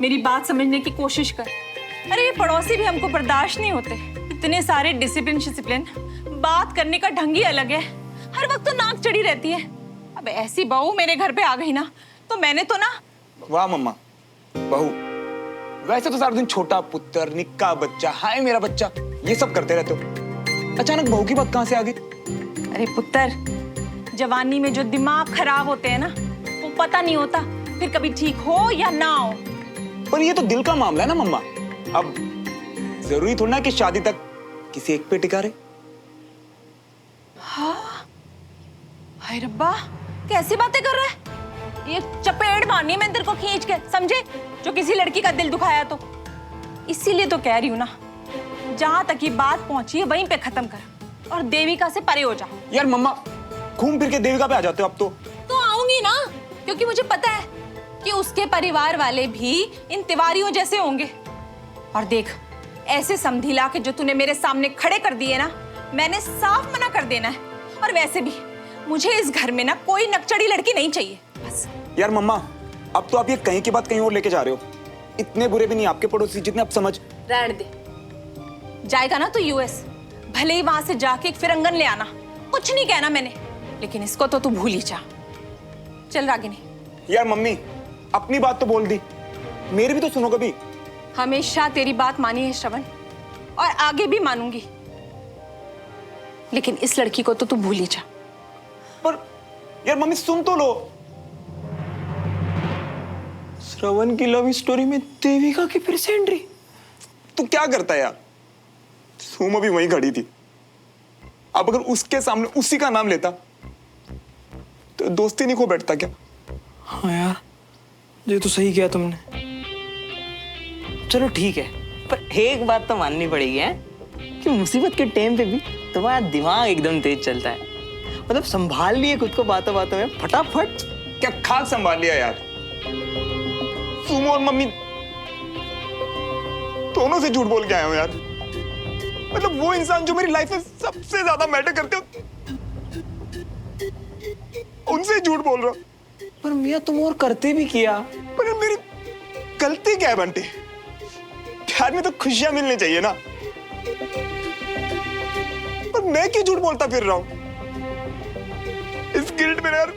मेरी बात समझने की कोशिश कर। अरे ये पड़ोसी भी हमको बर्दाश्त नहीं होते। इतने सारे डिसिप्लिन, बात करने का ढंग ही अलग है। हर वक्त तो नाक चढ़ी रहती है। अब ऐसी बहू मेरे घर पे आ गई ना, तो मैंने तो ना। वाह मम्मा, बहू। वैसे तो सारा दिन छोटा पुत्र, निक्का बच्चा, हाय मेरा बच्चा, ये सब करते रहते हो। अचानक बहू की बात कहाँ से आ गई? अरे पुत्र, जवानी में जो दिमाग खराब होते हैं ना, वो पता नहीं होता फिर कभी ठीक हो या ना हो। पर ये तो दिल का मामला है ना मम्मा। अब जरूरी थोड़ा ना कि शादी तक किसी एक पे टिका रहे। हाँ, हाय रब्बा, कैसी बातें कर रहा है? ये चपेट मारनी मैंने तेरे को खींच के, समझे? जो किसी लड़की का दिल दुखाया तो। इसीलिए तो कह रही हूँ ना, जहां तक ये बात पहुंची है वहीं पे खत्म कर और देविका से परे हो जा। यार मम्मा, घूम फिर के देविका पे आ जाते हो अब तो आऊंगी ना, क्योंकि मुझे पता है कि उसके परिवार वाले भी इन तिवारियों जैसे होंगे। और देख, ऐसे समधी ला के जो तूने मेरे सामने खड़े कर दिए ना, मैंने साफ मना कर देना है। और वैसे भी मुझे इस घर में ना कोई नकचड़ी लड़की नहीं चाहिए, बस। यार मम्मा, अब तो आप ये कहीं की बात कहीं और लेके जा रहे हो। इतने बुरे भी नहीं आपके पड़ोसी जितने आप समझ। रहने दे, जाएगा ना तो यूएस, भले ही वहां से जाके एक फिरंगन ले आना, कुछ नहीं कहना मैंने, लेकिन इसको तो तू भूल ही जा। चल रागिनी। यार मम्मी, अपनी बात तो बोल दी, मेरी भी तो सुनो कभी। हमेशा तेरी बात मानी है श्रवण, और आगे भी मानूंगी, लेकिन इस लड़की को तो तू भूल ही जा। पर यार मम्मी, सुन तो लो। श्रवण की लव स्टोरी में देविका की फिर से एंट्री। तू क्या करता है यार? सुमो भी वहीं खड़ी थी। अब अगर उसके सामने उसी का नाम लेता तो दोस्ती नहीं खो बैठता क्या? हाँ यार, ये तो सही किया तुमने। चलो ठीक है, पर एक बात तो माननी पड़ेगी है कि मुसीबत के टाइम पे भी तुम्हारा दिमाग एकदम तेज चलता है। मतलब संभाल लिए खुद को बातों बातों में फटाफट। क्या खाक संभाल लिया यार? सुमो और मम्मी दोनों से झूठ बोल के आया हूं यार। मतलब वो इंसान जो मेरी लाइफ में सबसे ज्यादा मैटर करते हो, उनसे झूठ बोल रहा हूं। पर मियां, तुम और करते भी किया। पर मेरी गलती क्या है बंटी? प्यार में तो खुशियां मिलनी चाहिए ना। पर मैं क्यों झूठ बोलता फिर रहा हूं? इस गिल्ट में यार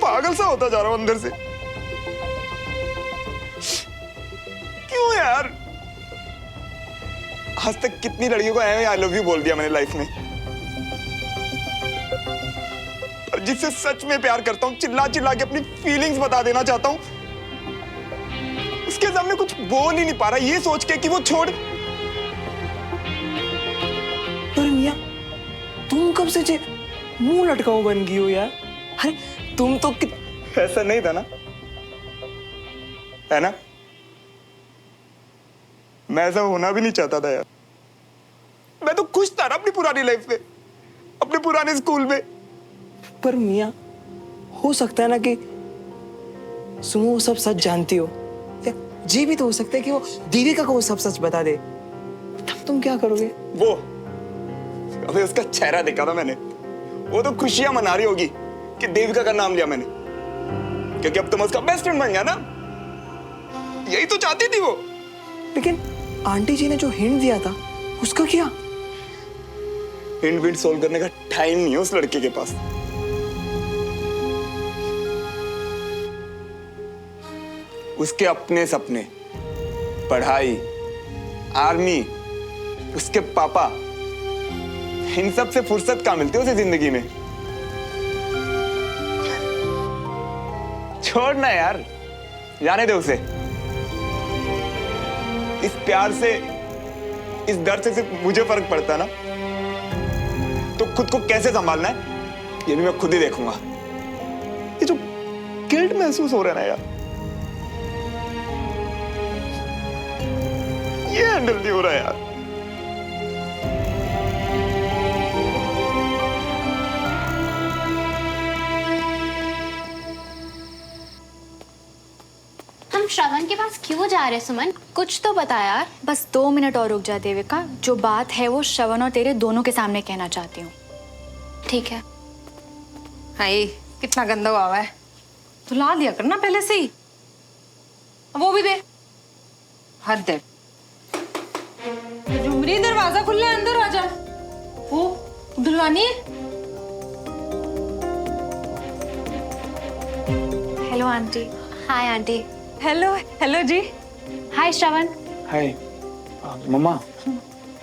पागल सा होता जा रहा हूं अंदर से। क्यों यार? आज तक कितनी लड़कियों को आई लव यू बोल दिया मैंने लाइफ में, और जिससे सच में प्यार करता हूं, चिल्ला चिल्ला के अपनी फीलिंग्स बता देना चाहता हूं, उसके सामने कुछ बोल ही नहीं पा रहा, ये सोच के कि वो छोड़। पर मियां, तुम कब से मुंह लटकाओ बन गई हो यार? अरे तुम तो ऐसा नहीं था ना, है ना? मैं ऐसा होना भी नहीं चाहता था यार। मैं तो खुश था ना अपनी पुरानी लाइफ में, अपने पुराने स्कूल में। पर मियां, हो सकता है ना कि सुमो वो सब सच जानती हो, या ये भी तो हो सकता है कि वो देविका को वो सब सच बता दे। तब तुम क्या करोगे? वो अबे उसका चेहरा देखा था मैंने, वो तो खुशियां मना रही होगी कि देविका का नाम लिया मैंने, क्योंकि अब तुम उसका बेस्ट फ्रेंड बन गया ना। यही तो चाहती थी वो। लेकिन आंटी जी ने जो हिंट दिया था, उसका क्या? हिंट विंट सोल्व करने का टाइम नहीं है उस लड़के के पास। उसके अपने सपने, पढ़ाई, आर्मी, उसके पापा, इन सब से फुर्सत कहाँ मिलती है उसे जिंदगी में। छोड़ ना यार, जाने दे उसे। इस प्यार से, इस दर्द से सिर्फ मुझे फर्क पड़ता ना, तो खुद को कैसे संभालना है ये भी मैं खुद ही देखूंगा। ये जो गिल्ट महसूस हो रहा है ना यार, ये हैंडल नहीं हो रहा यार। हम श्रवण के पास क्यों जा रहे सुमन? कुछ तो बता यार। बस 2 मिनट और रुक जा देविका, जो बात है वो श्रवण और तेरे दोनों के सामने कहना चाहती हूँ। ठीक है। हाय, कितना गंदा हुआ है, धुला दिया करना पहले से ही। वो भी दे। हद है। झुमरी, दरवाजा खुला है, अंदर आ जा। वो दुल्हनी। Hello aunty. Hi aunty. Hello hello ji. Hi Shravan. Hi mamma,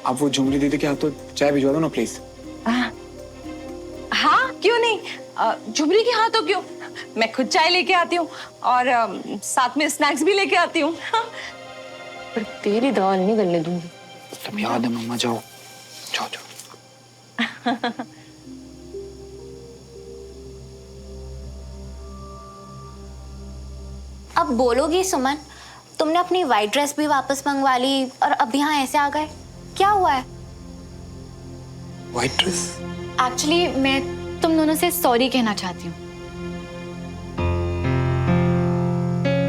आप वो झुमरी दीदी के हाथों चाय भिजवा दो ना प्लीज। हाँ क्यों नहीं, झुमरी के हाथों क्यों, मैं खुद चाय लेके आती हूँ और साथ में स्नैक्स भी लेके आती हूँ। पर तेरी दाल नहीं गलने दूंगी। सब याद है मम्मा, जाओ जाओ जाओ। अब बोलोगी सुमन, तुमने अपनी वाइट ड्रेस भी वापस मंगवा ली और अब यहाँ ऐसे आ गए, क्या हुआ है? White dress? एक्चुअली मैं तुम दोनों से सॉरी कहना चाहती हूँ।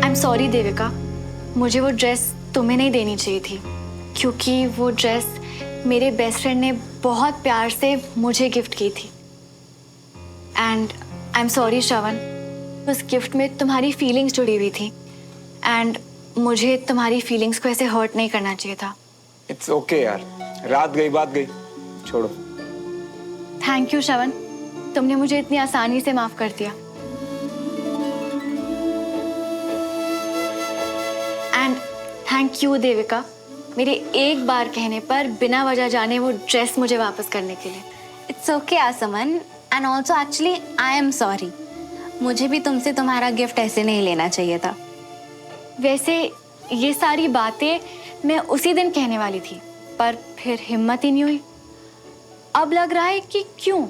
आई एम सॉरी देविका, मुझे वो ड्रेस तुम्हें नहीं देनी चाहिए थी, क्योंकि वो ड्रेस मेरे बेस्ट फ्रेंड ने बहुत प्यार से मुझे गिफ्ट की थी। एंड आई एम सॉरी श्रवण, उस गिफ्ट में तुम्हारी फीलिंग्स जुड़ी हुई थी एंड मुझे तुम्हारी फीलिंग्स को ऐसे हर्ट नहीं करना चाहिए था। इट्स ओके यार, रात गई बात गई, छोड़ो। थैंक यू श्रवण, तुमने मुझे इतनी आसानी से माफ कर दिया। एंड थैंक यू देविका, मेरे एक बार कहने पर बिना वजह जाने वो ड्रेस मुझे वापस करने के लिए। It's okay Asman, and also actually I am sorry, मुझे भी तुमसे तुम्हारा गिफ्ट ऐसे नहीं लेना चाहिए था। वैसे ये सारी बातें मैं उसी दिन कहने वाली थी, पर फिर हिम्मत ही नहीं हुई। अब लग रहा है कि क्यों,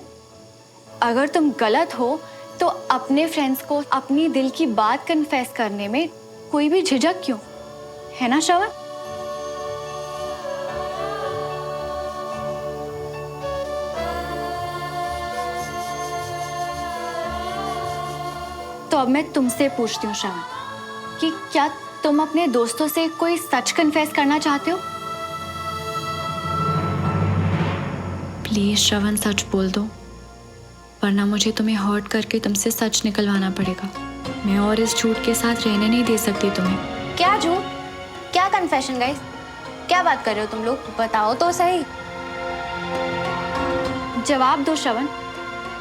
अगर तुम गलत हो तो अपने फ्रेंड्स को अपनी दिल की बात कन्फेस करने में कोई भी झिझक क्यों, है ना श्रवण? तो अब मैं तुमसे पूछती हूँ श्रवण, कि क्या तुम अपने दोस्तों से कोई सच कन्फेस करना चाहते हो? प्लीज श्रवण, सच बोल दो, वरना मुझे तुम्हें हर्ट करके तुमसे सच निकलवाना पड़ेगा। मैं और इस झूठ के साथ रहने नहीं दे सकती तुम्हें। क्या झूठ, क्या कन्फेशन गाइस, क्या बात कर रहे हो तुम लोग, बताओ तो सही। जवाब दो श्रवण,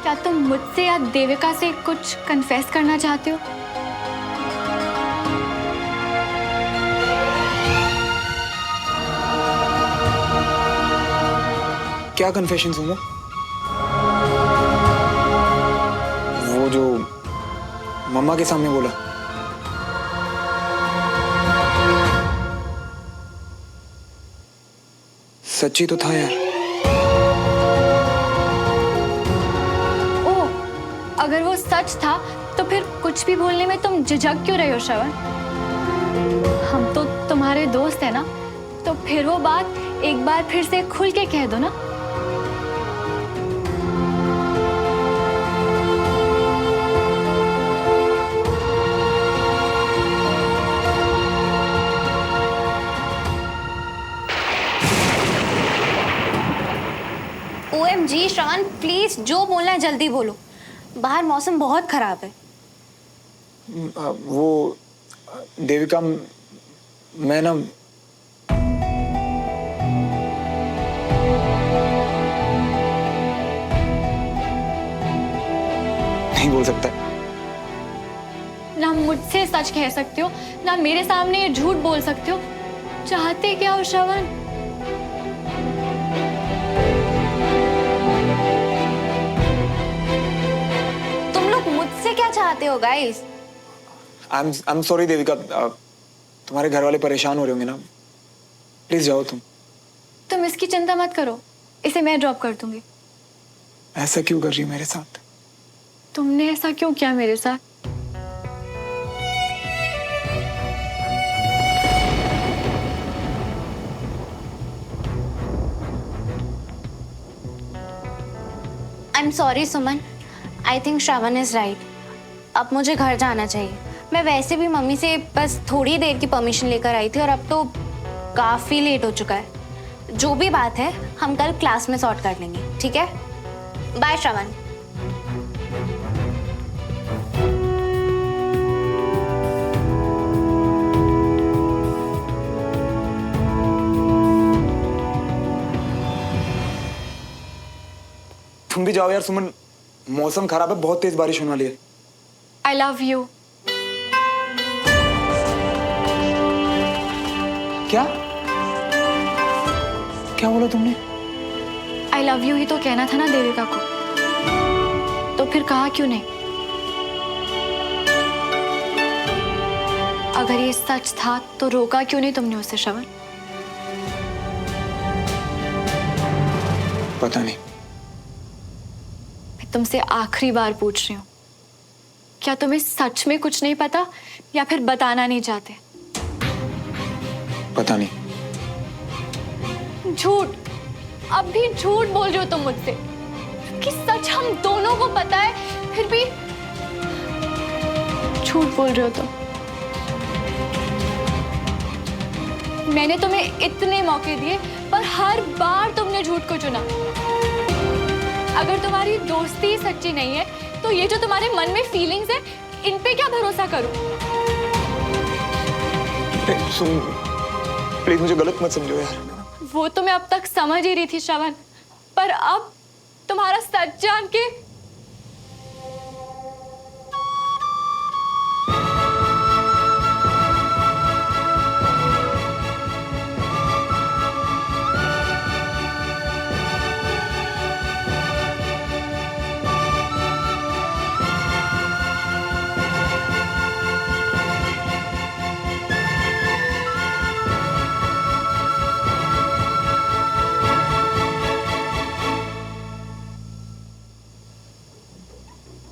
क्या तुम मुझसे या देविका से कुछ कन्फेस करना चाहते हो? क्या कन्फेशंस होंगे? वो जो मम्मा के सामने बोला। सच्ची तो था यार। ओ, अगर वो सच था तो फिर कुछ भी बोलने में तुम झिझक क्यों रहे हो श्रवण? हम तो तुम्हारे दोस्त हैं ना, तो फिर वो बात एक बार फिर से खुल के कह दो ना। OMG श्रवण, प्लीज जो बोलना है जल्दी बोलो, बाहर मौसम बहुत खराब है। वो देविका, मैं ना नहीं बोल सकता। ना मुझसे सच कह सकते हो, ना मेरे सामने ये झूठ बोल सकते हो। चाहते क्या हो श्रवण? तुम लोग मुझसे क्या चाहते हो guys? I am sorry Devika, तुम्हारे घर वाले परेशान हो रहे होंगे ना, प्लीज जाओ तुम। तुम इसकी चिंता मत करो, इसे मैं ड्रॉप कर दूंगी। ऐसा क्यों कर रही हो मेरे साथ? तुमने ऐसा क्यों किया मेरे साथ? आई am sorry Suman, I think Shravan is right, अब मुझे घर जाना चाहिए। मैं वैसे भी मम्मी से बस थोड़ी देर की परमिशन लेकर आई थी और अब तो काफी लेट हो चुका है। जो भी बात है हम कल क्लास में सॉर्ट कर लेंगे, ठीक है? बाय श्रवण। भी जाओ यार सुमन, मौसम खराब है, बहुत तेज बारिश होने वाली है। आई लव यू। क्या क्या बोला तुमने? आई लव यू ही तो कहना था ना देविका को, तो फिर कहा क्यों नहीं? अगर ये सच था तो रोका क्यों नहीं तुमने उसे श्रवण? पता नहीं। मैं तुमसे आखिरी बार पूछ रही हूँ, क्या तुम्हें सच में कुछ नहीं पता या फिर बताना नहीं चाहते? पता नहीं। झूठ, अब भी झूठ बोल रहे हो तुम मुझसे, कि सच हम दोनों को पता है, फिर भी झूठ बोल रहे हो तुम। मैंने तुम्हें इतने मौके दिए पर हर बार तुमने झूठ को चुना। अगर तुम्हारी दोस्ती ही सच्ची नहीं है तो ये जो तुम्हारे मन में फीलिंग्स है, इन पे क्या भरोसा करूं? सुन प्लीज, मुझे गलत मत समझो यार। वो तो मैं अब तक समझ ही रही थी श्रवण, पर अब तुम्हारा सच जान के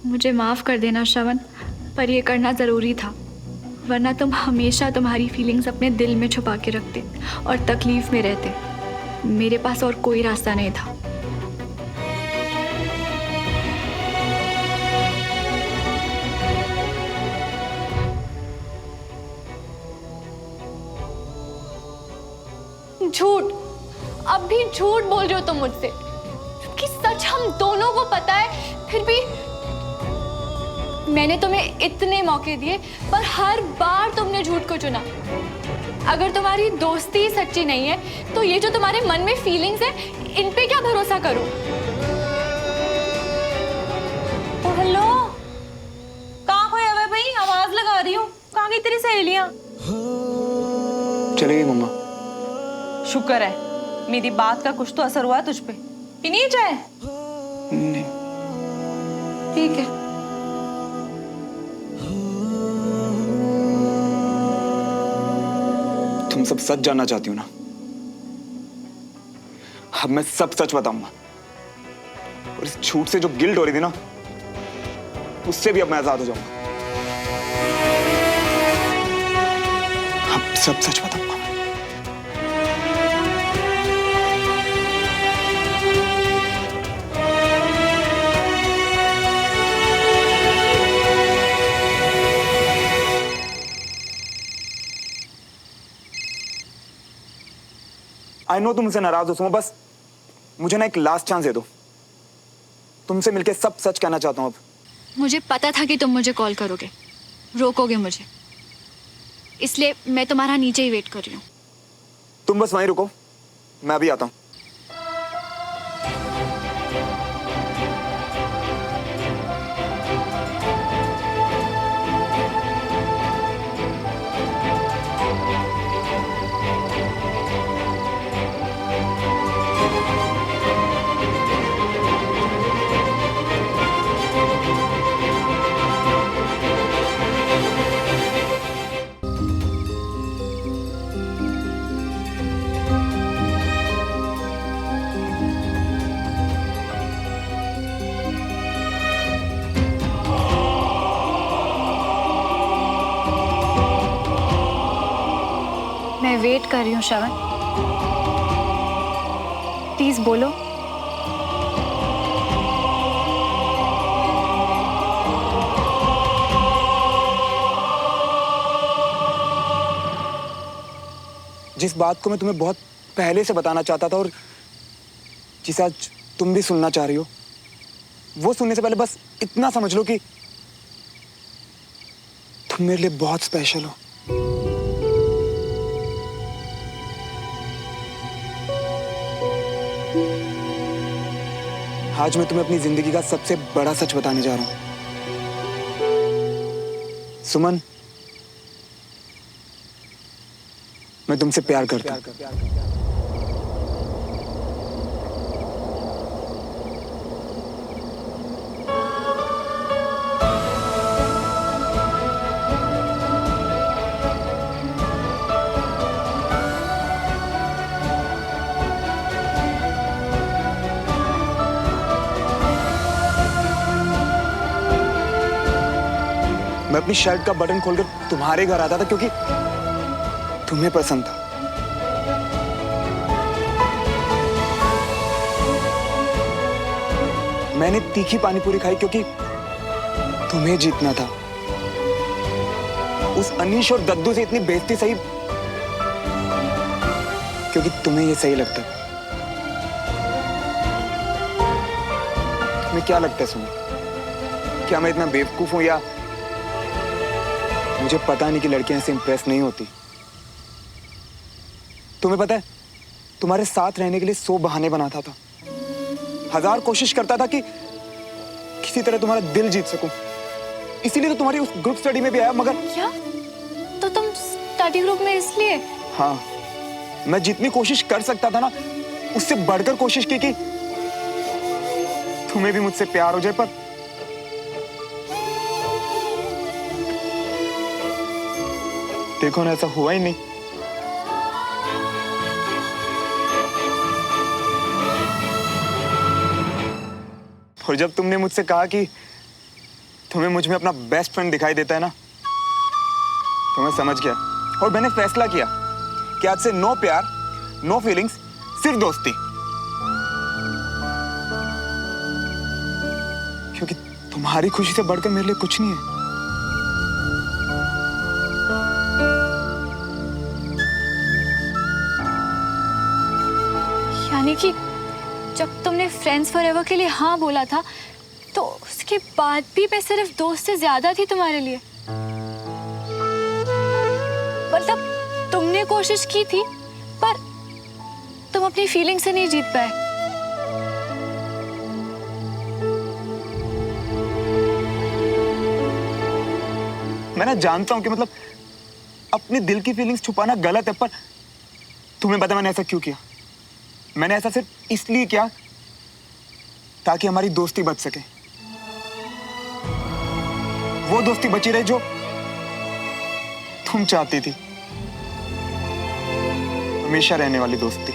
मुझे माफ कर देना श्रवण, पर ये करना जरूरी था, वरना तुम हमेशा तुम्हारी फीलिंग्स अपने दिल में छुपा के रखते और तकलीफ में रहते। मेरे पास और कोई रास्ता नहीं था। झूठ, अब भी झूठ बोल रहे हो तुम मुझसे, कि सच हम दोनों को पता है, फिर भी मैंने तुम्हें इतने मौके दिए पर हर बार तुमने झूठ को चुना। अगर तुम्हारी दोस्ती ही सच्ची नहीं है तो ये जो तुम्हारे मन में फीलिंग्स है, इन पे क्या भरोसा करूं? ओ हेलो, कहाँ खोया हुआ है भाई? आवाज लगा रही हूँ, कहाँ गई तेरी सहेलियां? चली गई मम्मा। शुक्र है, मेरी बात का कुछ तो असर हुआ तुझ पे। पीनी है चाय? नहीं। ठीक है। तुम सब सच जानना चाहती हो ना? अब मैं सब सच बताऊंगा, और इस झूठ से जो गिल्ट हो रही थी ना, उससे भी अब मैं आजाद हो जाऊंगा। अब सब सच बताऊंगा। आई नो तुम मुझसे नाराज हो सुमो, बस मुझे ना एक लास्ट चांस दे दो। तुमसे मिलके सब सच कहना चाहता हूं अब। मुझे पता था कि तुम मुझे कॉल करोगे, रोकोगे मुझे, इसलिए मैं तुम्हारा नीचे ही वेट कर रही हूँ। तुम बस वहीं रुको, मैं अभी आता हूं। मैं वेट कर रही हूँ श्रवण, प्लीज बोलो। जिस बात को मैं तुम्हें बहुत पहले से बताना चाहता था और जिसे आज तुम भी सुनना चाह रही हो, वो सुनने से पहले बस इतना समझ लो कि तुम मेरे लिए बहुत स्पेशल हो। आज मैं तुम्हें अपनी जिंदगी का सबसे बड़ा सच बताने जा रहा हूं। सुमन, मैं तुमसे प्यार करता हूं। मैं अपनी शर्ट का बटन खोलकर तुम्हारे घर आता था क्योंकि तुम्हें पसंद था। मैंने तीखी पानीपुरी खाई क्योंकि तुम्हें जीतना था। उस अनीश और दद्दू से इतनी बेइज्जती सही क्योंकि तुम्हें ये सही लगता था। तुम्हें क्या लगता है सुनो, क्या मैं इतना बेवकूफ हूं या मुझे पता नहीं कि लड़कियां ऐसे इंप्रेस नहीं होती? तुम्हें पता है, तुम्हारे साथ रहने के लिए 100 बहाने बनाता था, 1000 कोशिश करता था कि किसी तरह तुम्हारा दिल जीत सकूं। इसीलिए तो तुम्हारी उस ग्रुप स्टडी में भी आया। मगर क्या? तो तुम स्टडी ग्रुप में इसलिए? हाँ, मैं जितनी कोशिश कर सकता था ना, उससे बढ़कर कोशिश की कि तुम्हें भी मुझसे प्यार हो जाए, पर देखो ना, ऐसा हुआ ही नहीं। और जब तुमने मुझसे कहा कि तुम्हें मुझ में अपना बेस्ट फ्रेंड दिखाई देता है ना, तो मैं समझ गया और मैंने फैसला किया कि आज से नो प्यार, नो फीलिंग्स, सिर्फ दोस्ती। क्योंकि तुम्हारी खुशी से बढ़कर मेरे लिए कुछ नहीं है। यानी कि जब तुमने फ्रेंड्स फॉरएवर के लिए हाँ बोला था, तो उसके बाद भी मैं सिर्फ दोस्त से ज्यादा थी तुम्हारे लिए। मतलब तुमने कोशिश की थी, पर तुम अपनी फीलिंग से नहीं जीत पाए। मैं ना जानता हूं कि मतलब अपने दिल की फीलिंग्स छुपाना गलत है, पर तुम्हें पता मैंने ऐसा क्यों किया? मैंने ऐसा सिर्फ इसलिए किया ताकि हमारी दोस्ती बच सके। वो दोस्ती बची रहे जो तुम चाहती थी, हमेशा रहने वाली दोस्ती।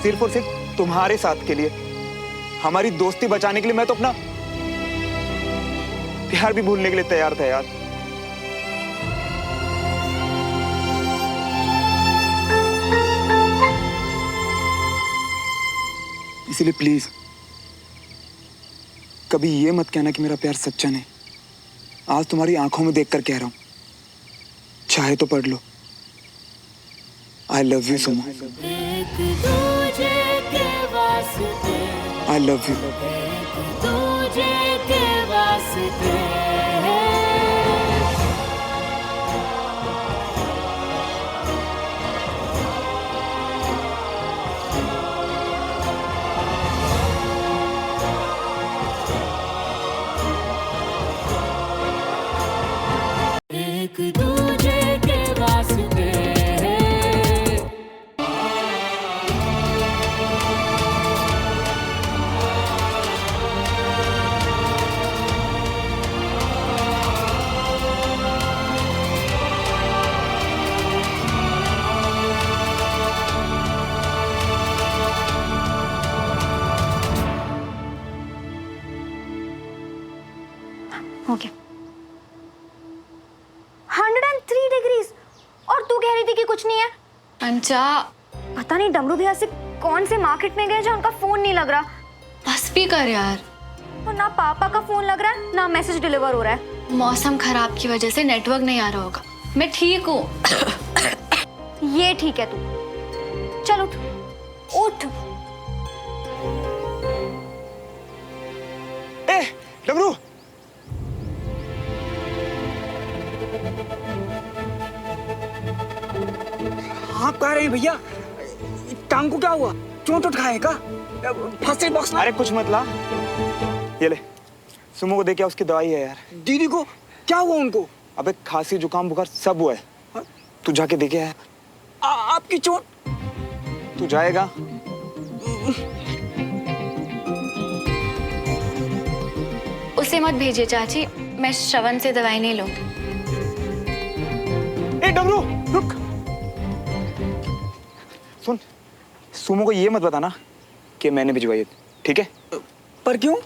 सिर्फ और सिर्फ तुम्हारे साथ के लिए, हमारी दोस्ती बचाने के लिए मैं तो अपना प्यार भी भूलने के लिए तैयार था यार। इसीलिए प्लीज कभी ये मत कहना कि मेरा प्यार सच्चा नहीं। आज तुम्हारी आंखों में देखकर कह रहा हूं, चाहे तो पढ़ लो, I love you Suman. I love you. Okay 103 degrees, और तू कह रही थी कि कुछ नहीं है। अंचा, पता नहीं डमरू भैया से कौन से मार्केट में गए जो उनका फोन नहीं लग रहा। बस भी कर यार। और ना पापा का फोन लग रहा है, ना मैसेज डिलीवर हो रहा है। मौसम खराब की वजह से नेटवर्क नहीं आ रहा होगा। मैं ठीक हूँ। ये ठीक है, तू चल उठ उठ। ए डमरू, आप कह रहे हैं भैया, टांग को क्या हुआ? चोट उठ खाए का? फर्स्ट एड बॉक्स में। अरे कुछ मत ला, ये ले, सुमो को दे के आ, उसकी दवाई है यार। दीदी को क्या हुआ उनको? अबे खांसी जुकाम बुखार सब हुआ है, तू जाके दे के आया। आपकी चोट? तू जाएगा? उसे मत भेजिए चाची, मैं श्रवण से दवाई नहीं लूंगी। ए डमरू रुक, सुन, सुमो को ये मत बताना कि मैंने भिजवाई है, ठीक है? पर क्यों?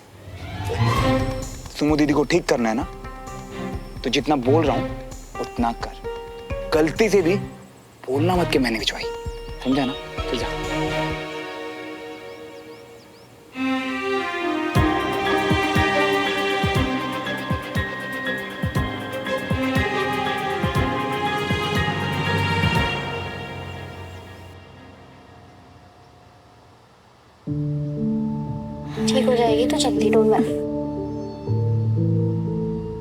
सुमो दीदी को ठीक करना है ना, तो जितना बोल रहा हूं उतना कर। गलती से भी बोलना मत कि मैंने भिजवाई, समझा ना? चल जा। ठीक हो जाएगी तो जल्दी, डोंट वरी।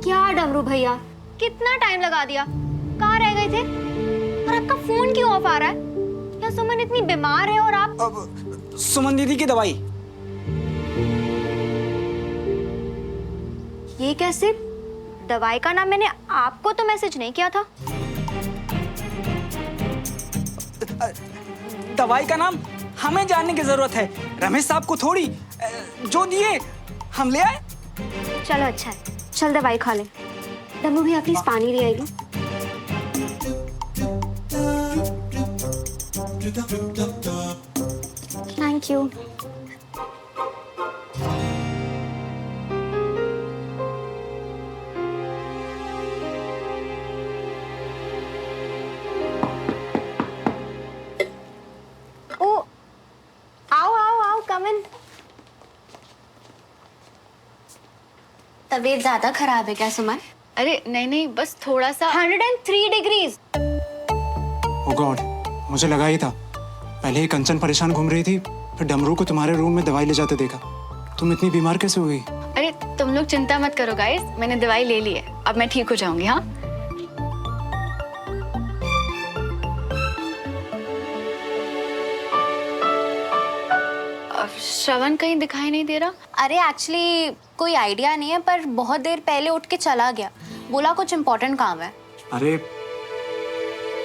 क्या डमरू भैया, कितना टाइम लगा दिया, कहाँ रह गए थे? और आपका फोन क्यों ऑफ आ रहा है? क्या सुमन इतनी बीमार है और आप? अब सुमन दीदी की दवाई। ये कैसे? दवाई का नाम मैंने आपको तो मैसेज नहीं किया था। दवाई का नाम हमें जानने की जरूरत है, रमेश साहब को थोड़ी। जो दिए हम ले आए। चलो अच्छा है, चल दवाई खा ले। डमरू भैया प्लीज पानी ले आएगी। Thank you. ओ, आओ आओ आओ, कम इन। तबीयत ज्यादा खराब है क्या सुमन? अरे नहीं नहीं, बस थोड़ा सा। 103 डिग्रीज। ओह गॉड, मुझे लगा ही था। पहले ही कंचन परेशान घूम रही थी, फिर डमरू को तुम्हारे रूम में दवाई ले जाते देखा। तुम इतनी बीमार कैसे हो गई? अरे तुम लोग चिंता मत करो गाइस, मैंने दवाई ले ली है, अब मैं ठीक हो जाऊंगी। हाँ, श्रवण कहीं दिखाई नहीं दे रहा। अरे एक्चुअली कोई आइडिया नहीं है, पर बहुत देर पहले उठ के चला गया, बोला कुछ इम्पोर्टेंट काम है। अरे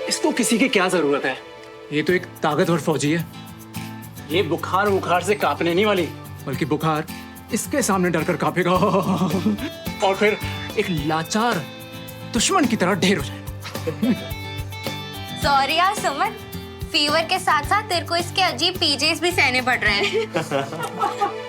इसको किसी की क्या जरूरत है? ये तो एक ताकतवर फौजी है। ये बुखार से कांपने नहीं वाली, बल्कि बुखार इसके सामने डरकर कांपेगा और फिर एक लाचार दुश्मन की तरह ढेर हो जाएगा। सॉरी यार सुमन, फीवर के साथ साथ तेरे को इसके अजीब पीजेस भी सहने पड़ रहे हैं।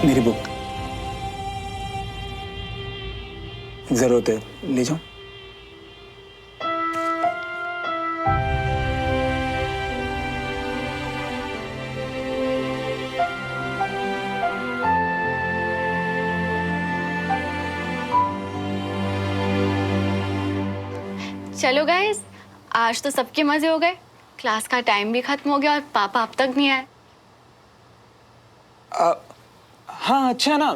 मेरी बुक जरूरत है, ले जाओ। चलो गाइस, आज तो सबके मजे हो गए। क्लास का टाइम भी खत्म हो गया और पापा अब तक नहीं आए। हाँ अच्छा है ना,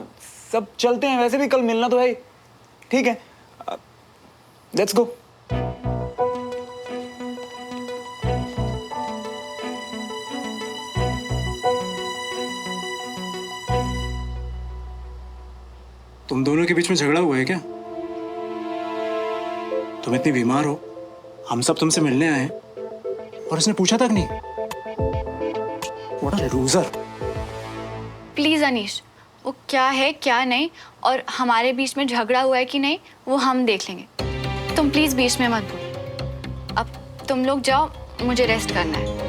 सब चलते हैं, वैसे भी कल मिलना तो है ही। ठीक है, लेट्स गो। तुम दोनों के बीच में झगड़ा हुआ है क्या? तुम इतनी बीमार हो, हम सब तुमसे मिलने आए हैं और इसने पूछा तक नहीं। What a loser। Please Anish, वो क्या है क्या नहीं और हमारे बीच में झगड़ा हुआ है कि नहीं वो हम देख लेंगे। तुम प्लीज बीच में मत बोलो। अब तुम लोग जाओ, मुझे रेस्ट करना है।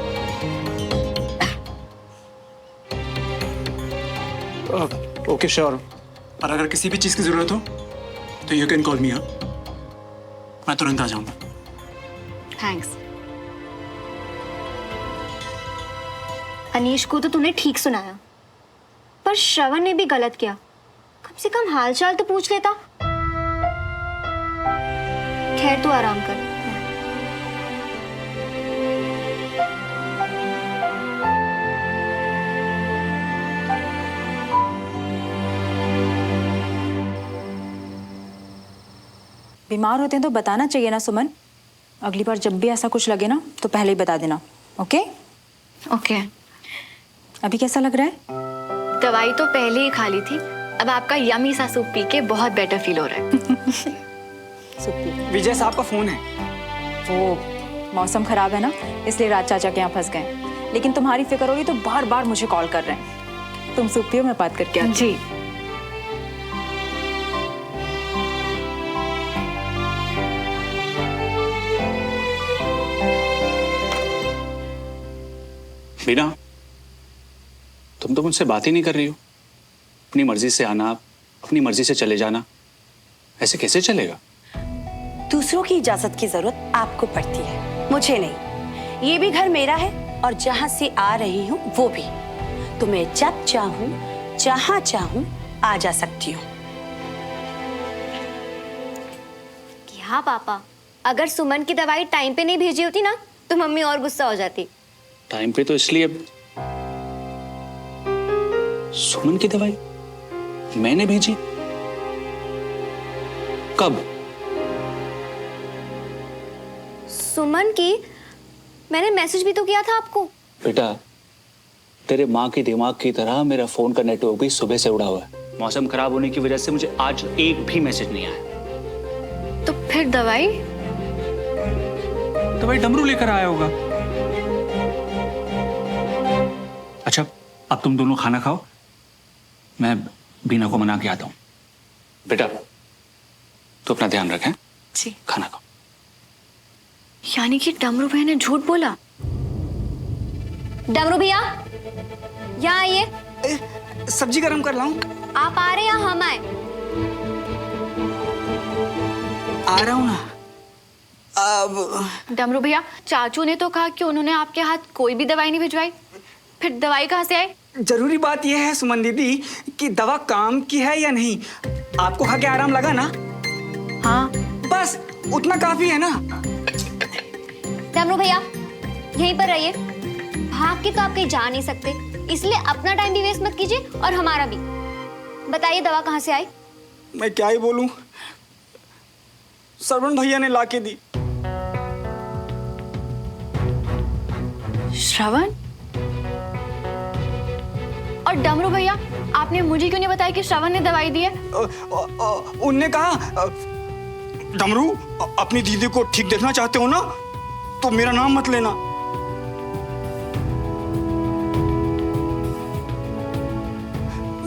Okay sure. और अगर किसी भी चीज़ की ज़रूरत हो तो यू कैन कॉल मी। हाँ, मैं तुरंत आ जाऊंगा। थैंक्स। अनीश को तो तूने ठीक सुनाया, पर श्रवण ने भी गलत किया। कम से कम हालचाल तो पूछ लेता। खैर तू आराम कर। बीमार होते हैं तो बताना चाहिए ना सुमन। अगली बार जब भी ऐसा कुछ लगे ना तो पहले ही बता देना। ओके? ओके। अभी कैसा लग रहा है? दवाई तो पहले ही खा ली थी, अब आपका यमी सा सूप पी के बहुत बेटर फील हो रहा है। सुप्पी। विजय साहब का फोन है। वो मौसम खराब है ना, इसलिए राज चाचा के यहाँ फंस गए। लेकिन तुम्हारी फिक्र हो रही तो बार बार मुझे कॉल कर रहे हैं। तुम सूप पियो, मैं बात करके आती हूँ। जी। बीना, तुम तो मुझसे बात ही नहीं कर रही हो। अपनी मर्जी से आना, अपनी मर्जी से चले जाना, ऐसे कैसे चलेगा? दूसरों की इजाजत की जरूरत आपको पड़ती है, मुझे नहीं। ये भी घर मेरा है और जहां से आ रही हूँ वो भी। तो मैं जब चाहूँ जहां चाहूँ आ जा सकती हूँ। हाँ पापा, अगर सुमन की दवाई टाइम पे नहीं भेजी होती ना तो मम्मी और गुस्सा हो जाती। टाइम पे तो इसलिए सुमन की दवाई मैंने भेजी। कब? सुमन की मैंने मैसेज भी तो किया था आपको। बेटा, तेरे माँ की दिमाग की तरह मेरा फोन का नेटवर्क भी सुबह से उड़ा हुआ है। मौसम खराब होने की वजह से मुझे आज एक भी मैसेज नहीं आया। तो फिर दवाई? दवाई डमरू लेकर आया होगा। अच्छा, अब तुम दोनों खाना खाओ, मैं बीना को मना के आता हूं। बेटा, तो अपना ध्यान रखें। जी। खाना खाओ। यानी कि डमरू भैया ने झूठ बोला। डमरू भैया, यहाँ आइए। सब्जी गरम कर लाऊं? आप आ रहे हैं या हम आए? आ रहा हूं ना। अब डमरू भैया, चाचू ने तो कहा कि उन्होंने आपके हाथ कोई भी दवाई नहीं भिजवाई, फिर दवाई कहाँ से आई? जरूरी बात यह है सुमन दीदी कि दवा काम की है या नहीं। आपको खा के आराम लगा ना? हाँ। बस उतना काफी है ना। डमरू भैया, यहीं पर रहिए। भाग के तो आप कहीं जा नहीं सकते, इसलिए अपना टाइम भी वेस्ट मत कीजिए और हमारा भी। बताइए दवा कहाँ से आई? मैं क्या ही बोलूं, श्रवण भैया ने लाके दी। श्रवण? और डमरू भैया, आपने मुझे क्यों नहीं बताया कि श्रवण ने दवाई दी है? उनने कहा, डमरू अपनी दीदी को ठीक देखना चाहते हो ना तो मेरा नाम मत लेना।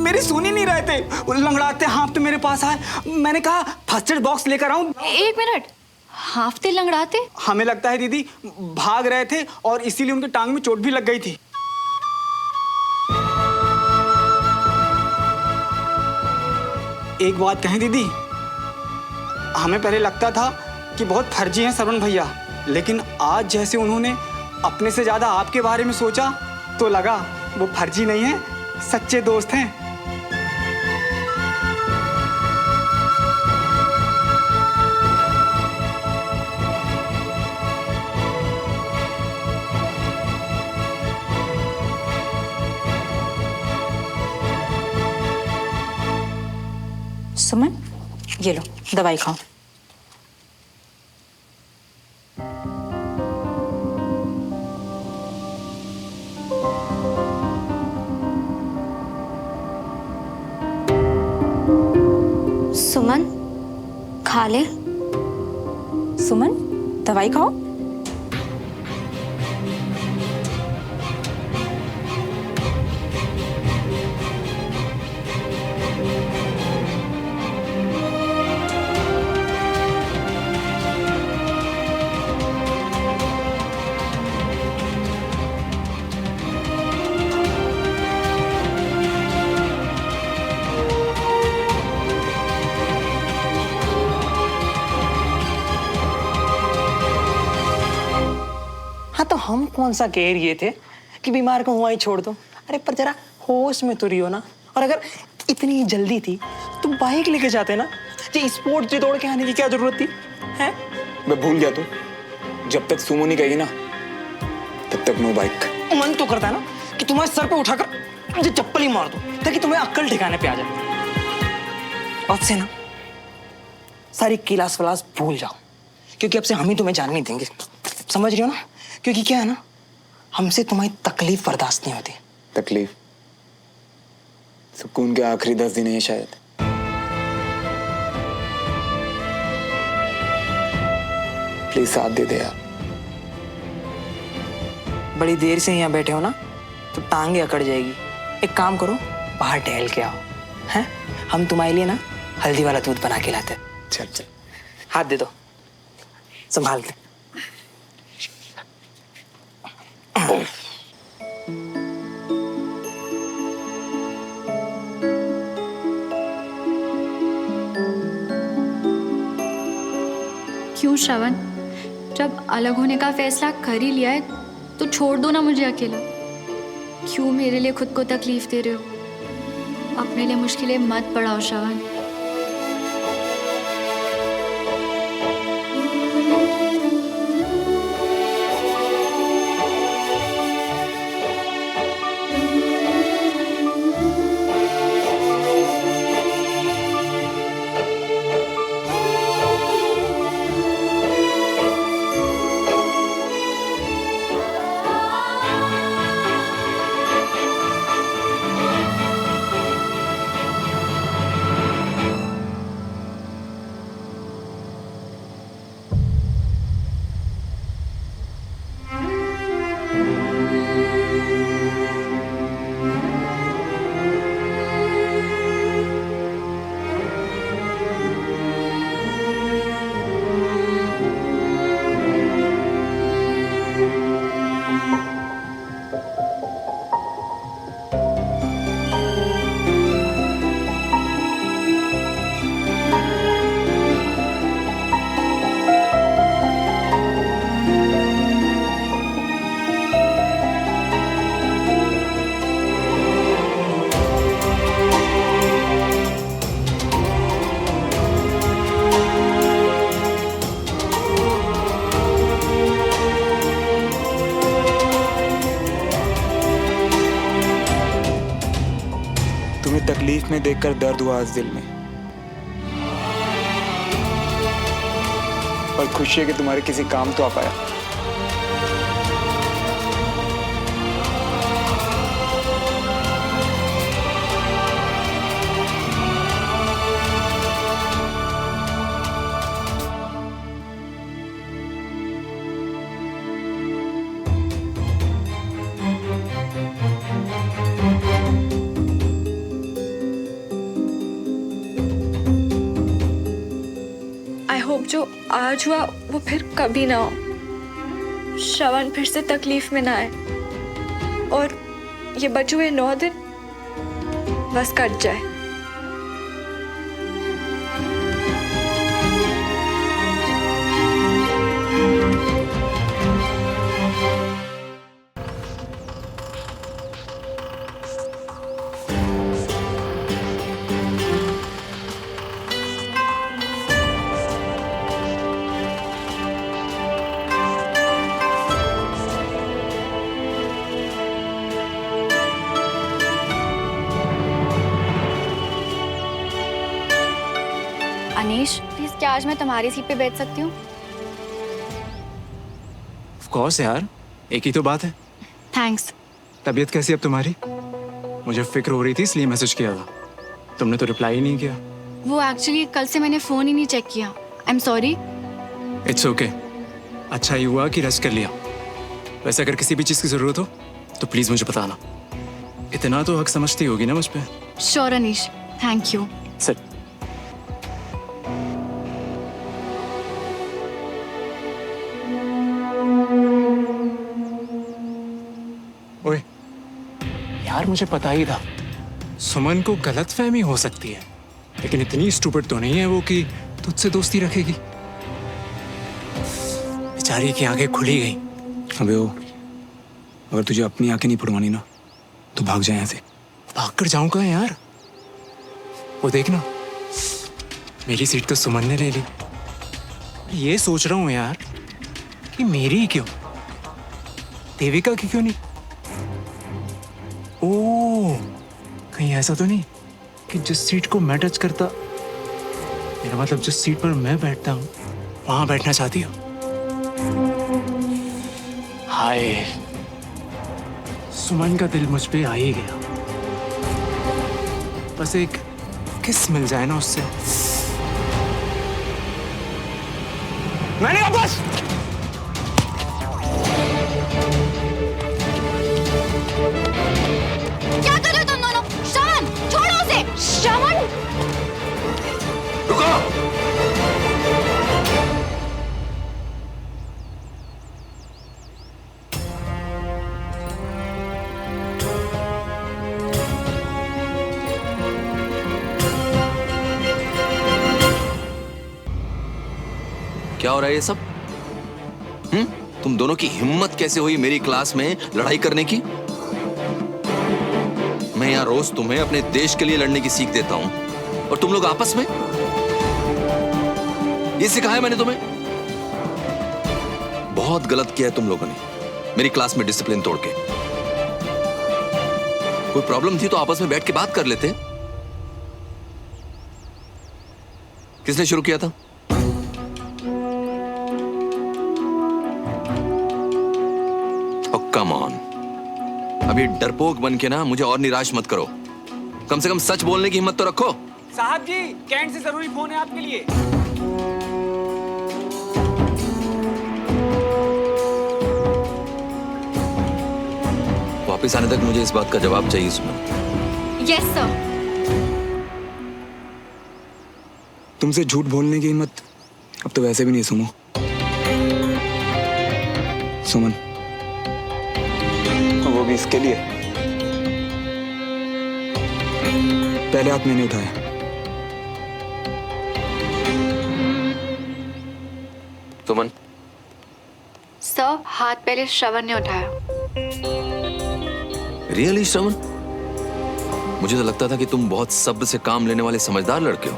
मेरी सुन ही नहीं रहे थे, लंगड़ाते हाँफते मेरे पास आए। मैंने कहा फर्स्ट एड बॉक्स लेकर आऊं। एक मिनट, हाँफते लंगड़ाते? हमें लगता है दीदी भाग रहे थे और इसीलिए उनकी टांग में चोट भी लग गई थी। एक बात कहें दीदी, हमें पहले लगता था कि बहुत फर्जी हैं श्रवण भैया, लेकिन आज जैसे उन्होंने अपने से ज्यादा आपके बारे में सोचा तो लगा वो फर्जी नहीं है, सच्चे दोस्त हैं। सुमन, ये लो दवाई खाओ। सुमन, खा ले। सुमन, दवाई खाओ। हाँ तो हम कौन सा कह रहे थे कि बीमार को हुआ ही छोड़ दो। अरे पर जरा होश में तो रही हो ना। और अगर इतनी जल्दी थी तो बाइक लेके जाते ना, जी स्पोर्ट जी दौड़ के आने की क्या जरूरत थी है? मैं भूल गया, तो जब तक सुमो नहीं कहेगी ना तब तक नो बाइक। मन तो करता है ना कि तुम्हारे सर पे उठाकर मुझे चप्पल ही मार दो ताकि तुम्हें अक्ल ठिकाने पे आ जाए। अब से ना सारी क्लास वलास भूल जाओ, क्योंकि अब से हम ही तुम्हें जान नहीं देंगे, समझ रही हो ना? क्योंकि क्या है ना, हमसे तुम्हारी तकलीफ बर्दाश्त नहीं होती। तकलीफ? सुकून के आखिरी 10 दिन है शायद। प्लीज साथ दे दे यार। बड़ी देर से यहाँ बैठे हो ना तो टांगे अकड़ जाएगी। एक काम करो, बाहर टहल के आओ, हैं? हम तुम्हारे लिए ना हल्दी वाला दूध बना के लाते। चल चल, हाथ दे दो, संभाल के। क्यों श्रवण, जब अलग होने का फैसला कर ही लिया है तो छोड़ दो ना मुझे अकेला। क्यों मेरे लिए खुद को तकलीफ दे रहे हो? अपने लिए मुश्किलें मत बढ़ाओ श्रवण। तुम्हें तकलीफ में देखकर दर्द हुआ आज दिल में, और खुशी है कि तुम्हारे किसी काम तो आ पाया। जो आज हुआ वो फिर कभी ना हो। श्रवण फिर से तकलीफ में ना आए और ये बचे हुए 9 दिन बस कट जाए। अनीश, प्लीज क्या आज मैं तुम्हारी सीट पे बैठ सकती हूँ? ऑफ कोर्स यार, एक ही तो बात है। थैंक्स। तबीयत कैसी अब तुम्हारी? मुझे फिक्र हो रही थी इसलिए मैसेज किया था, तुमने तो रिप्लाई ही नहीं किया। वो एक्चुअली कल से मैंने फोन ही नहीं चेक किया। आई एम सॉरी। इट्स ओके, अच्छा ही हुआ कि रेस्ट कर लिया। वैसे अगर किसी भी चीज़ की ज़रूरत हो तो प्लीज़ मुझे बताना। इतना तो हक समझती होगी ना मुझ पे। Sure Anish, thank you. Sit. ओए यार, मुझे पता ही था सुमन को गलतफहमी हो सकती है, लेकिन इतनी स्टूपिड तो नहीं है वो कि तुझसे दोस्ती रखेगी। बेचारी की आंखें खुली गई अबे ओ, अगर तुझे अपनी आंखें नहीं फुड़वानी ना तो भाग जाए यहाँ से। भाग कर जाऊं कहाँ यार? वो देखना, मेरी सीट तो सुमन ने ले ली। ये सोच रहा हूँ यार कि मेरी ही क्यों, देविका की क्यों नहीं? ओ, कहीं ऐसा तो नहीं कि जिस सीट को मैं टच करता, मेरा मतलब जिस सीट पर मैं बैठता हूँ वहां बैठना चाहती हो? हाय, सुमन का दिल मुझ पे आ ही गया। बस एक किस मिल जाए ना उससे। मैंने कहा बस। क्या कर रहे हो तुम दोनों? श्रवण, छोड़ो उसे। श्रवण, रुको। क्या हो रहा है ये सब? तुम दोनों की हिम्मत कैसे हुई मेरी क्लास में लड़ाई करने की? मैं यहां रोज तुम्हें अपने देश के लिए लड़ने की सीख देता हूं और तुम लोग आपस में? ये सिखाया मैंने तुम्हें? बहुत गलत किया है तुम लोगों ने मेरी क्लास में डिसिप्लिन तोड़ के। कोई प्रॉब्लम थी तो आपस में बैठ के बात कर लेते। किसने शुरू किया था? कम ऑन, अभी डरपोक बन के ना मुझे और निराश मत करो। कम से कम सच बोलने की हिम्मत तो रखो। साहब जी, कैंट से जरूरी फोन है आपके लिए। वापस आने तक मुझे इस बात का जवाब चाहिए सुमन। Yes sir. तुमसे झूठ बोलने की हिम्मत अब तो वैसे भी नहीं सुमो। सुमन, वो भी इसके लिए। पहले हाथ मैंने उठाया। सुमन, सर, हाथ पहले श्रवण ने उठाया। रियली श्रवण? मुझे तो लगता था कि तुम बहुत सब्र से काम लेने वाले समझदार लड़के हो।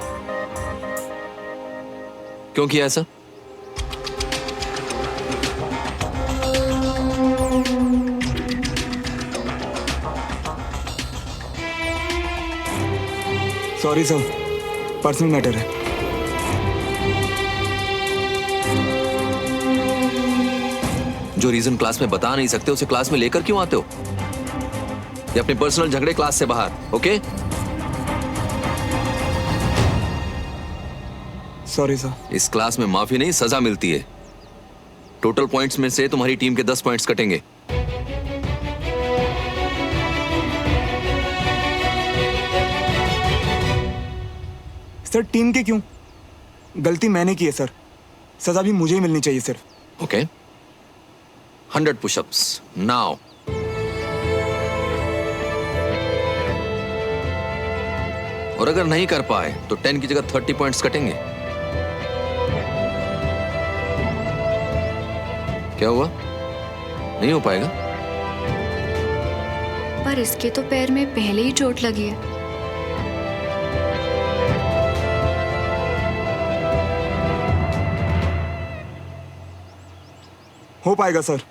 क्यों किया ऐसा? सॉरी सर, पर्सनल मैटर है। जो रीजन क्लास में बता नहीं सकते उसे क्लास में लेकर क्यों आते हो? ये अपने पर्सनल झगड़े क्लास से बाहर, ओके? Sorry sir. इस क्लास में माफी नहीं, सजा मिलती है। टोटल पॉइंट्स में से तुम्हारी टीम के 10 पॉइंट्स कटेंगे। सर टीम के क्यों? गलती मैंने की है सर, सजा भी मुझे ही मिलनी चाहिए सिर्फ। Okay, 100 pushups now. और अगर नहीं कर पाए तो 10 की जगह 30 पॉइंट्स कटेंगे। क्या हुआ? नहीं हो पाएगा? पर इसके तो पैर में पहले ही चोट लगी है। हो पाएगा सर।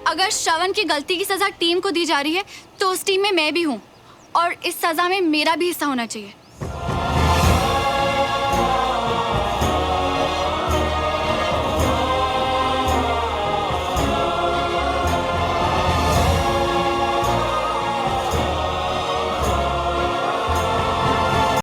अगर श्रवण की गलती की सजा टीम को दी जा रही है तो उस टीम में मैं भी हूँ और इस सजा में मेरा भी हिस्सा होना चाहिए।